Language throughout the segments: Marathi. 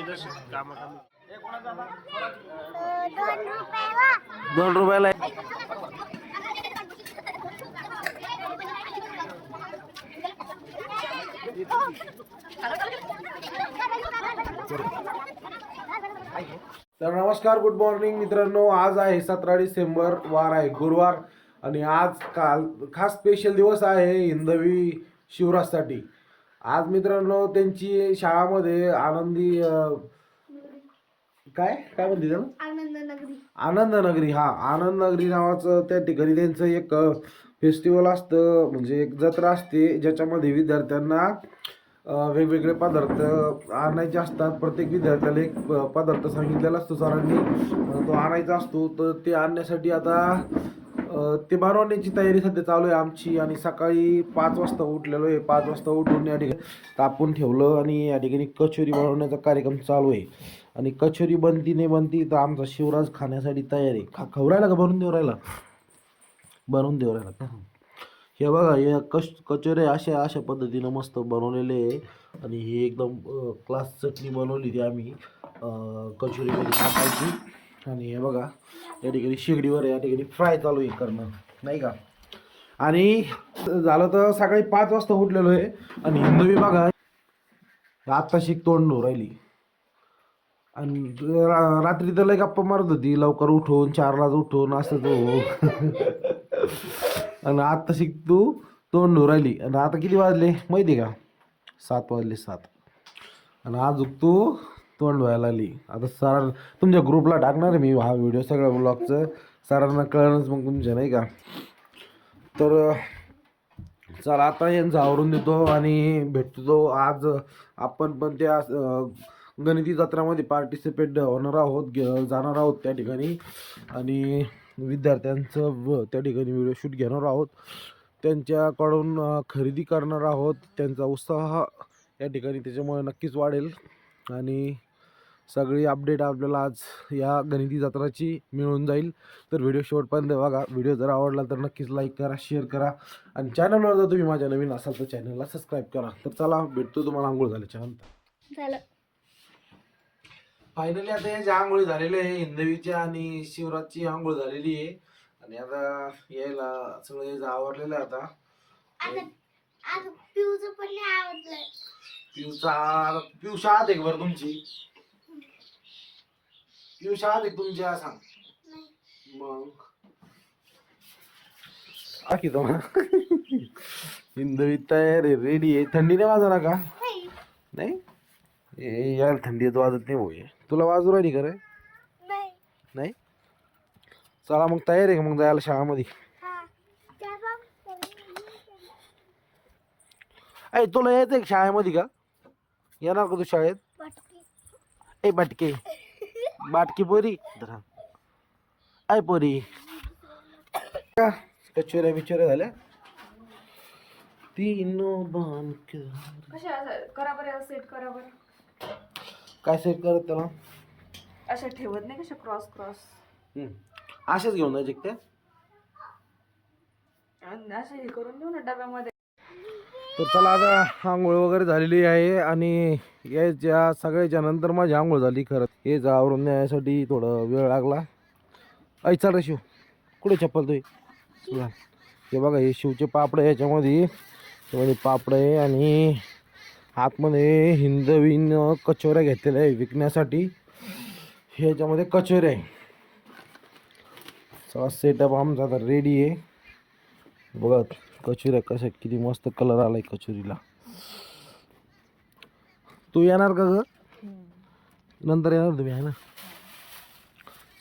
2 रुपयाला तर नमस्कार, गुड मॉर्निंग मित्रांनो. आज आहे 17 डिसेंबर, वार आहे गुरुवार. आणि आज खास स्पेशल दिवस आहे हिंदवी शिवराजसाठी. आज मित्रांनो त्यांची शाळामध्ये आनंदी काय काय म्हणते त्याला, आनंद नगरी. हा, आनंद नगरी नावाचं त्या ठिकाणी त्यांचं एक फेस्टिवल असतं, म्हणजे एक जत्रा असते ज्याच्यामध्ये विद्यार्थ्यांना वेगवेगळे पदार्थ आणायचे असतात. प्रत्येक विद्यार्थ्याला एक पदार्थ सांगितलेला असतो सरांनी, तो आणायचा असतो. तर ते आणण्यासाठी आता ते बनवण्याची तयारी सध्या चालू आहे आमची. आणि सकाळी 5 वाजता उठलेलो आहे. 5 वाजता उठून या ठिकाणी तापून ठेवलं आणि या ठिकाणी कचोरी बनवण्याचा कार्यक्रम चालू आहे. आणि कचोरी बनती नाही बनती तर आमचा शिवराज खाण्यासाठी तयार आहे. खवरायला का बनवून देऊ राहिला? बनवून देऊ राहिला का? हे बघा, या कचोरे अशा पद्धतीनं मस्त बनवलेले आहे. आणि ही एकदम क्लास चटणी बनवली ती आम्ही कचोरीमध्ये टाकायची. आणि हे बघा, या ठिकाणी शेगडीवर या ठिकाणी फ्राय चालू आहे करणं, नाही का. आणि झालं तर सकाळी 5 वाजता उठलेलो आहे. आणि हिंदवी बघा आत्ताशी तोंड राहिली. आणि रात्री तर लय गप्पा मारत होती, लवकर उठून 4लाच उठून असं तो आणि आता शिक तू तोंड राहिली. आणि आता किती वाजले माहिती आहे का? 7 वाजले 7. आणि आज तू तोंड व्हायला लागली. आता सर तुमच्या ग्रुपला टाकणार आहे मी हा व्हिडिओ सगळ्या ब्लॉगचं, सरांना कळणंच मग तुमच्या, नाही का. तर चला आता यांचं आवरून देतो आणि भेटतो. आज आपण पण त्या गणिती जत्रामध्ये पार्टिसिपेट होणार आहोत, जाणार आहोत त्या ठिकाणी. आणि विद्यार्थ्यांचं त्या ठिकाणी व्हिडिओ शूट घेणार आहोत, त्यांच्याकडून खरेदी करणार आहोत. त्यांचा उत्साह या ठिकाणी त्याच्यामुळे नक्कीच वाढेल. आणि सगळी अपडेट आपल्याला आज या गणिती जत्राची मिळून जाईल. तर व्हिडिओ शेवटपर्यंत बघा. व्हिडिओ जर आवडला तर नक्कीच लाईक करा, शेअर करा. आणि चॅनलवर जर तुम्ही माझ्या नवीन असाल तर चॅनलला सबस्क्राईब करा. तर चला भेटतो तुम्हाला आंघोळ झाल्याच्या नंतर. फायनली आता याची आंघोळी झालेली आहे, हिंदवीच्या आणि शिवराजची आंघोळ झालेली आहे. आणि आता यायला सगळं यायचं आवरलेलं आहे. आता पिऊ शाळात आहे बरं तुमची? पिऊ शाळात आहे तुमच्या सांग मग. बाकी तो हिंदवी तयार आहे, रेडी आहे. थंडी नाही वाजणार का? नाही यार, थंडीत वाजत नाही भाऊ. तुला वाजू राहिली का रे? नाही. चला मग तयार आहे का मग जायला शाळामध्ये? ऐ तुला यायचंय शाळेमध्ये का? येणार का तू शाळेत? ए बाटके, बाटकी पोरी ऐ पोरी, कचोऱ्या बिचोऱ्या झाल्या. करा बरं, सेट करा बरं. काय सेट करत त्याला? अशा ठेवत नाही, कशा क्रॉस क्रॉस असेच घेऊन जायचे त्या. असे हे करून देऊ ना डब्यामध्ये. तर चला आता आंघोळ वगैरे झालेली आहे. आणि याच्या सगळ्याच्या नंतर माझी आंघोळ झाली. खरं हे आवरून न्यायसाठी थोडं वेळ लागला. ऐ चल रे शिव, कुठे चप्पल तुझी? हे बघा, हे शिवचे पापड आहे याच्यामध्ये पापड आहे. आणि आतमध्ये हिंदवीन कचोऱ्या घेतलेल्या आहे विकण्यासाठी. ह्याच्यामध्ये कचोऱ्या आहे. सगळा सेटअप आमचा आता रेडी आहे. बघा कचोऱ्या कशा, किती मस्त कलर आलाय कचोरीला. तू येणार का ग? नंतर येणार तुम्ही, आहे ना?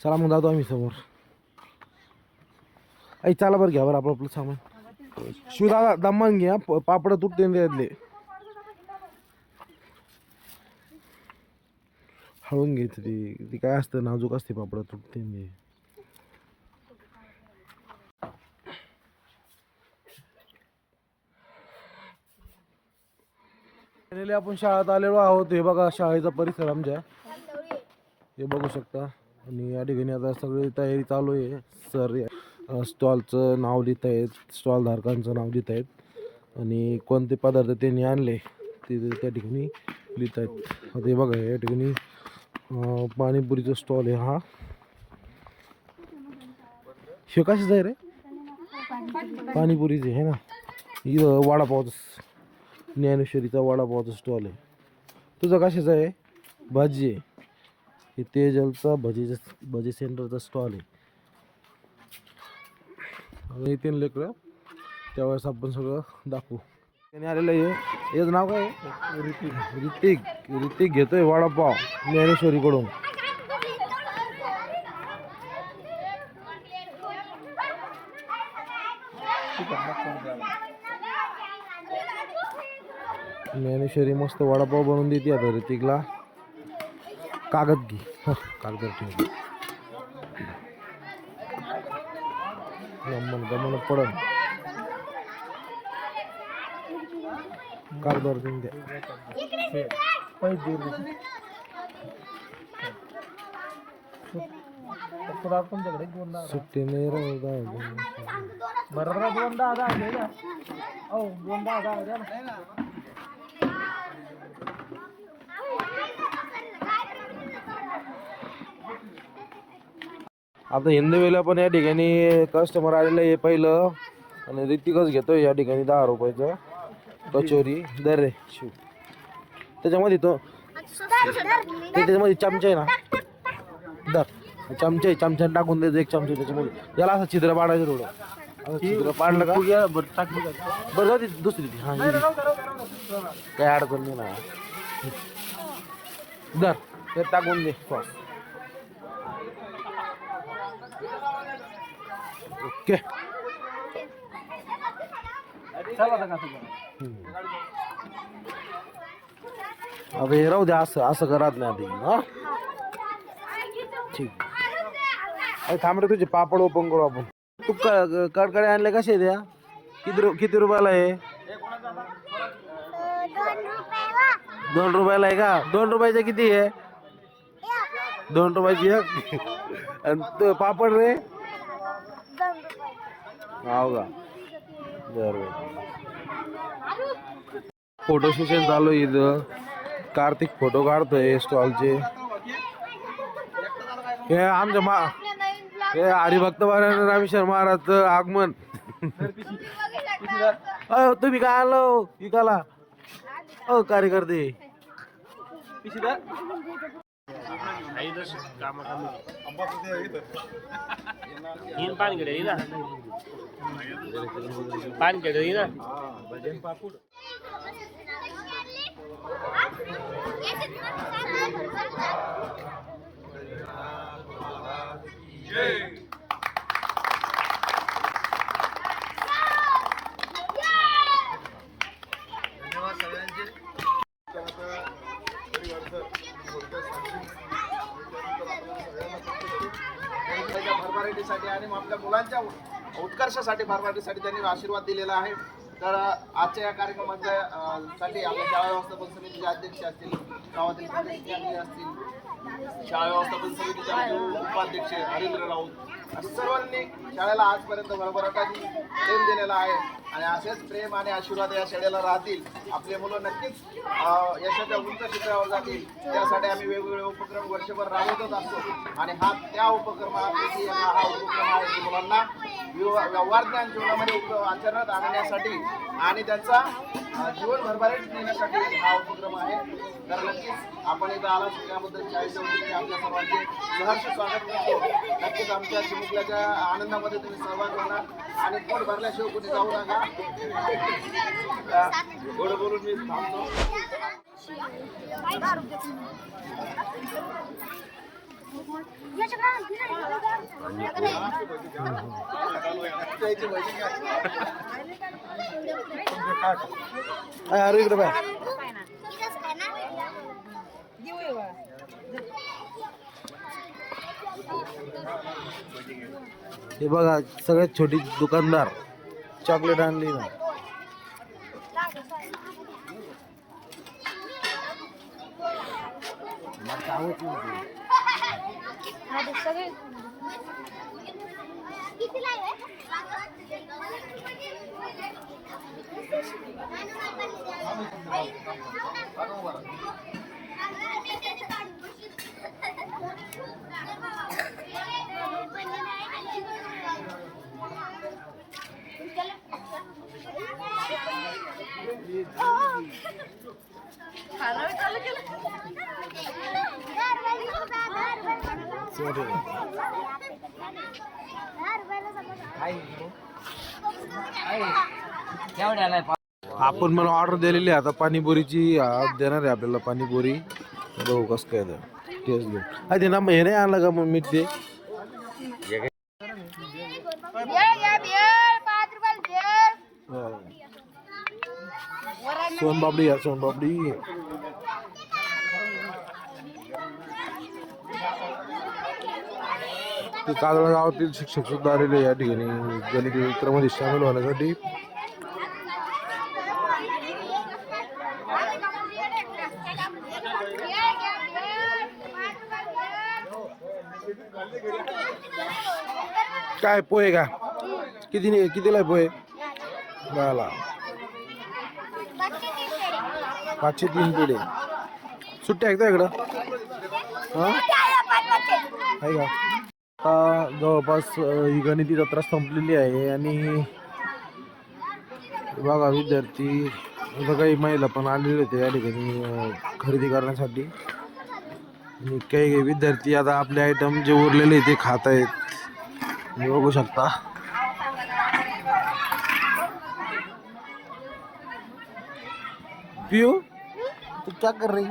चला मग जातो आम्ही समोर. ऐ चला बरं, घ्या बरं आपलं आपलं सामान. शिवदादा दमान घ्या, पापड तुटते त्यातले. हळून घ्यायचं, ती काय असतं नाजूक असते, पापड तुटते. आपण शाळेत आलेलो आहोत. हे बघा शाळेचा परिसर आमच्या, हे बघू शकता. आणि या ठिकाणी आता सगळी तयारी चालू आहे. सर स्टॉलचं नाव लिहित आहेत, स्टॉल धारकांचं नाव लिहित आहेत. आणि कोणते पदार्थ त्यांनी आणले ते त्या ठिकाणी लिहित आहेत. आता हे बघा या ठिकाणी पाणीपुरीचा स्टॉल आहे हा. हे कशाचं आहे रे? पाणीपुरीचे आहे ना. इथं वडापावचा ज्ञानेश्वरीचा वडापावचा स्टॉल आहे. तुझा कशाचा आहे? भाजी आहे. हे तेजलचा भजी सेंटरचा स्टॉल आहे. आता येते लेकरं त्यावेळेस आपण सगळं दाखवू. त्याने आलेलं आहे. याचं नाव काय आहे? ऋतिक घेतोय वडापाव ज्ञानेश्वरीकडून. ज्ञानेश्वरी मस्त वडापाव बनवून देते आता ऋतिकला. कागद घे. कागद ठेव. गमन पडन कागदावर देऊन द्या. सुट्टी नाही राहू. बरोबर 2 आता हिंदवेला पण या ठिकाणी कस्टमर आलेलं आहे पहिलं आणि ऋतिकच घेतोय या ठिकाणी 10 रुपयाचं कचोरी. दर रे शिव. त्याच्यामध्ये त्याच्यामध्ये चमचा आहे ना. दर चमचा टाकून द्यायचं 1 चमचा त्याच्यामध्ये. याला असं छिद्र पाडायचं थोडं. असं छिद्र पाडलं का बरं जाऊ दे दुसरी ती. हां काय अडचण नाही ना. दर ते टाकून दे सॉस. ओके. आता हे राहू द्या. असं करत नाही आधी. हा ठीक. अरे थांब रे तुझे पापड ओपन करू आपण. तू कडकडे आणले कसे द्या? किती रुपयाला आहे? 2 रुपयाला आहे का? 2 रुपयाचे किती आहे? 2 रुपयाची एक. आणि पापड रे? हो का? बरोबर. फोटो सेशन चालू आहे इथं. कार्तिक फोटो काढतोय स्टॉलचे. हे आमच्या हे हरिभक्त रामेश्वर महाराजचं आगमन. तुम्ही काय आलो विकाला? कार्यकर्ते भरभराटीसाठी आणि आपल्या मुलांच्या उत्कर्षासाठी भरभराटीसाठी त्यांनी आशीर्वाद दिलेला आहे. तर आजच्या या कार्यक्रमाच्या साठी आपल्या शाळा व्यवस्थापन समितीचे अध्यक्ष असतील, गावातील प्रतिनिधी असतील, शाळा व्यवस्थापन समितीचे उपाध्यक्ष हरिंद्र राऊत सर्वांनी शाळेला आजपर्यंत भरभराटाने प्रेम दिलेला आहे आणि असेच प्रेम आणि आशीर्वाद या शाळेला राहतील. आपले मुलं नक्कीच यशाच्या उंच शिखरावर जातील. त्यासाठी आम्ही वेगवेगळे उपक्रम वर्षभर राबवतच असतो आणि त्या उपक्रमापैकी हा उपक्रम आहे की मुलांना व्यवहार ज्ञान जीवनामध्ये आचरणात आणण्यासाठी आणि त्यांचा जीवन भरभराटीत नेण्यासाठी हा उपक्रम आहे. तर नक्कीच आपण इथं आला त्याबद्दल शाळेच्या वतीने आपल्या सर्वांचे सहर्ष स्वागत करतो. नक्कीच आमच्या चिमुकल्याच्या आनंदामध्ये तुम्ही सहभाग होणार आणि पोट भरल्याशिवाय कुठे जाऊ नका. गोड बोलून मी थांबतो. अरे इकडे बाय. हे बघा सगळ्यात छोटी दुकानदार चॉकलेट आणली ना. किती खाणं चालू केलं. आपण मला ऑर्डर दिलेली आहे आता पाणीपुरीची. आज देणार आहे आपल्याला पाणीपुरी. बघू कसं काय टेस्ट घेऊ. ते ना हे नाही आणलं का मग मीठ ते सोनपापडी या सोनपापडी. ते काजळा गावातील शिक्षक सुद्धा आलेले या ठिकाणी गणित मित्रामध्ये सामील होण्यासाठी. काय पोहे का कितीला आहे पोहे? झाला 503 पेढे. सुट्ट्या आहेत का इकडं? हां आहे का? आता जवळपास ही गणिती जत्रा संपलेली आहे आणि बघा विद्यार्थी आता काही महिला पण आलेले होते या ठिकाणी खरेदी करण्यासाठी. आणि काही विद्यार्थी आता आपले आयटम जे उरलेले ते खात आहेत. बघू शकता. पिऊ तू क्या कर रही?